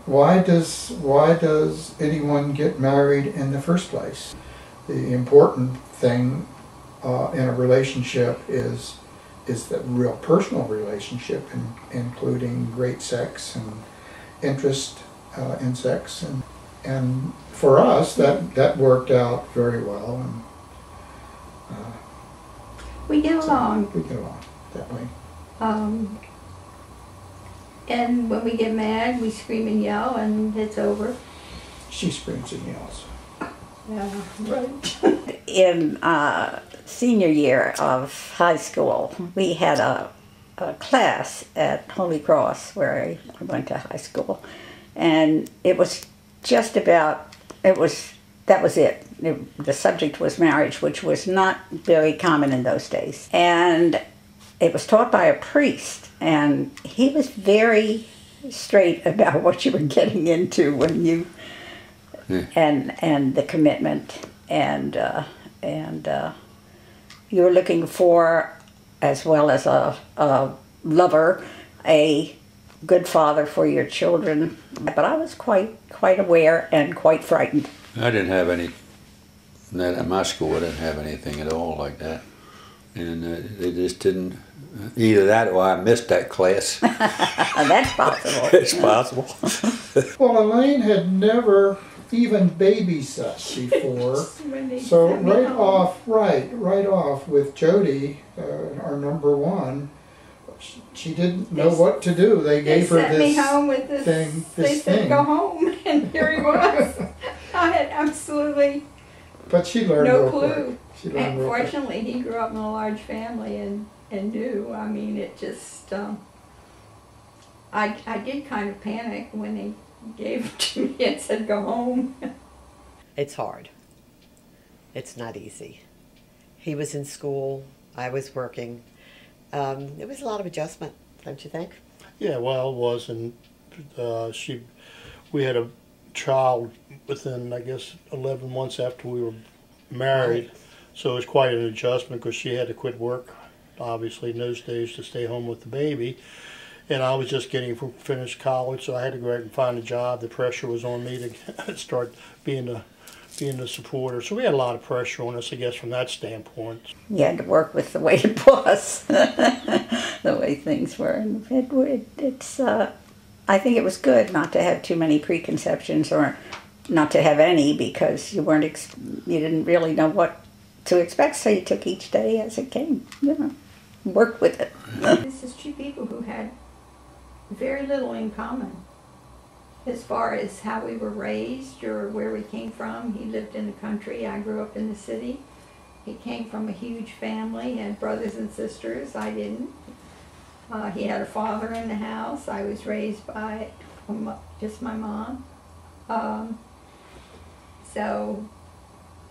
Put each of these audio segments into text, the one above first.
why does anyone get married in the first place? The important thing in a relationship is the real personal relationship, including great sex and interest in sex, and for us that worked out very well, and we get along. We get along that way. And when we get mad, we scream and yell, and it's over. She screams and yells. Yeah, right. In senior year of high school, we had a class at Holy Cross where I went to high school, and it was just about, that was it. The subject was marriage, which was not very common in those days. And it was taught by a priest, and he was very straight about what you were getting into when you, and the commitment, and you were looking for, as well as a lover, a good father for your children. But I was quite aware and quite frightened. I didn't have any, at my school I didn't have anything at all like that. And they just didn't, either that or I missed that class. That's possible. It's possible. Well, Elaine had never even babysat before, so right off with Jody, our number one, she didn't know what to do. They gave her this me home with this thing. They said go home, and here he was. I had absolutely but she learned no clue. And fortunately, he grew up in a large family and knew. I mean, it just, I did kind of panic when they gave it to me and said go home. It's hard. It's not easy. He was in school, I was working. It was a lot of adjustment, don't you think? Yeah, well, it was, and we had a child within, I guess, 11 months after we were married. Right. So it was quite an adjustment because she had to quit work, obviously, in those days to stay home with the baby. And I was just getting finished college, so I had to go out and find a job. The pressure was on me to start being the supporter. So we had a lot of pressure on us, I guess, from that standpoint. You had to work with the way it was, the way things were. And I think it was good not to have too many preconceptions, or not to have any, because you didn't really know what to expect, so you took each day as it came. Worked with it. This is two people who had very little in common as far as how we were raised or where we came from. He lived in the country. I grew up in the city. He came from a huge family, had brothers and sisters. I didn't. He had a father in the house. I was raised by just my mom. So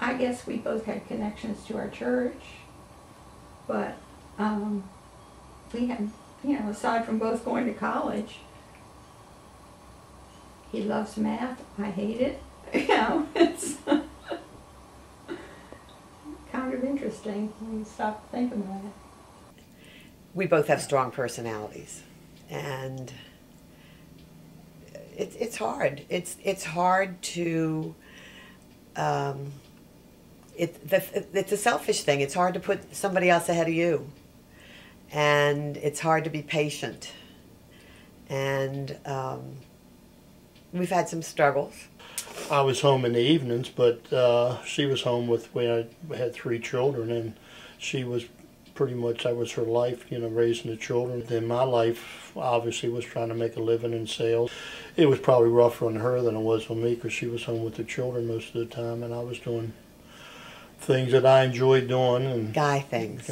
I guess we both had connections to our church, but we had, aside from both going to college, he loves math, I hate it. It's kind of interesting when you stop thinking about it. We both have strong personalities, and it's hard. It's hard to. It's a selfish thing. It's hard to put somebody else ahead of you, and it's hard to be patient. And we've had some struggles. I was home in the evenings, but she was home we had 3 children, and she was pretty much, that was her life, raising the children. Then my life, obviously, was trying to make a living in sales. It was probably rougher on her than it was on me, because she was home with the children most of the time, and I was doing things that I enjoyed doing. And Guy things.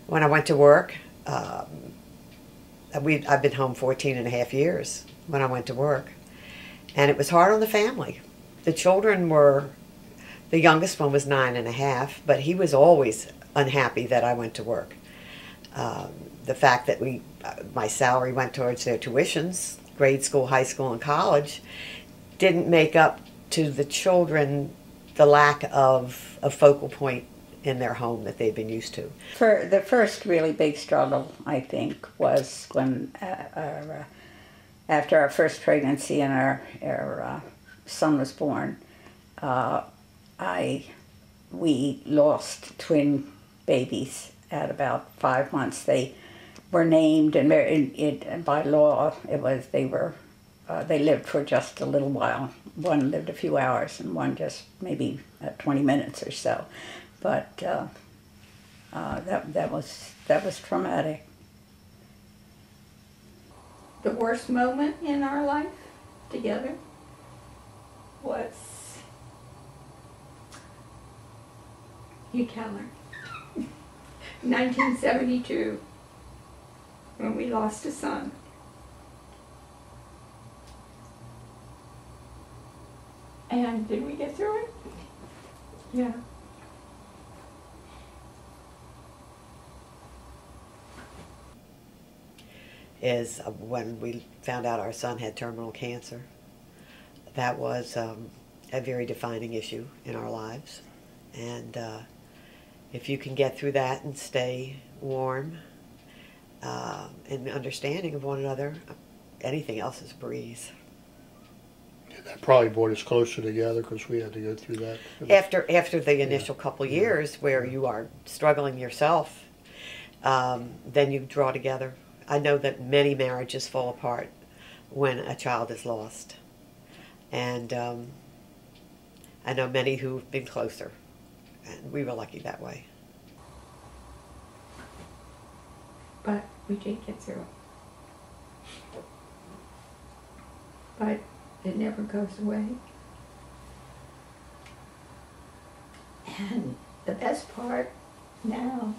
When I went to work, I've been home 14 and a half years when I went to work. And it was hard on the family. The children the youngest one was 9 and a half, but he was always unhappy that I went to work. The fact that my salary went towards their tuitions, grade school, high school, and college, didn't make up to the children the lack of a focal point in their home that they'd been used to. For the first really big struggle, I think, was when after our first pregnancy and our son was born, we lost twin babies at about 5 months. They were named, and by law, they lived for just a little while. One lived a few hours, and one just maybe 20 minutes or so. But that was traumatic. The worst moment in our life together was, you tell her, 1972, when we lost a son. And did we get through it? Yeah. Is when we found out our son had terminal cancer. That was a very defining issue in our lives. And if you can get through that and stay warm and understanding of one another, anything else is a breeze. Yeah, that probably brought us closer together because we had to go through that. After the initial couple years where you are struggling yourself, then you draw together. I know that many marriages fall apart when a child is lost. And I know many who've been closer. And we were lucky that way. But we did get through it. But it never goes away. And the best part now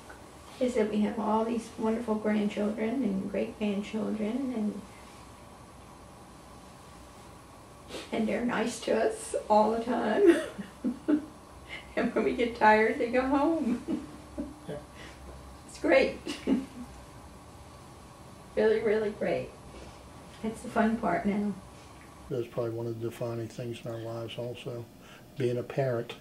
is that we have all these wonderful grandchildren and great-grandchildren, and they're nice to us all the time. And when we get tired, they go home. Yeah. It's great. Really, really great. It's the fun part now. That's probably one of the defining things in our lives also, being a parent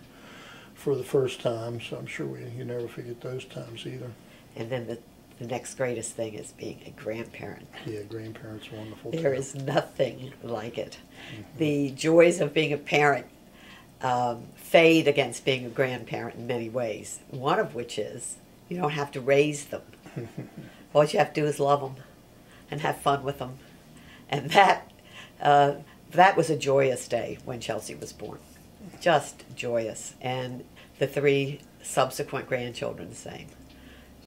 for the first time, so I'm sure you never forget those times either. And then the next greatest thing is being a grandparent. Yeah, grandparents are wonderful. There too. is nothing like it. Mm-hmm. The joys of being a parent fade against being a grandparent in many ways, one of which is you don't have to raise them. All you have to do is love them and have fun with them. And that was a joyous day when Chelsea was born. Just joyous. And the 3 subsequent grandchildren the same.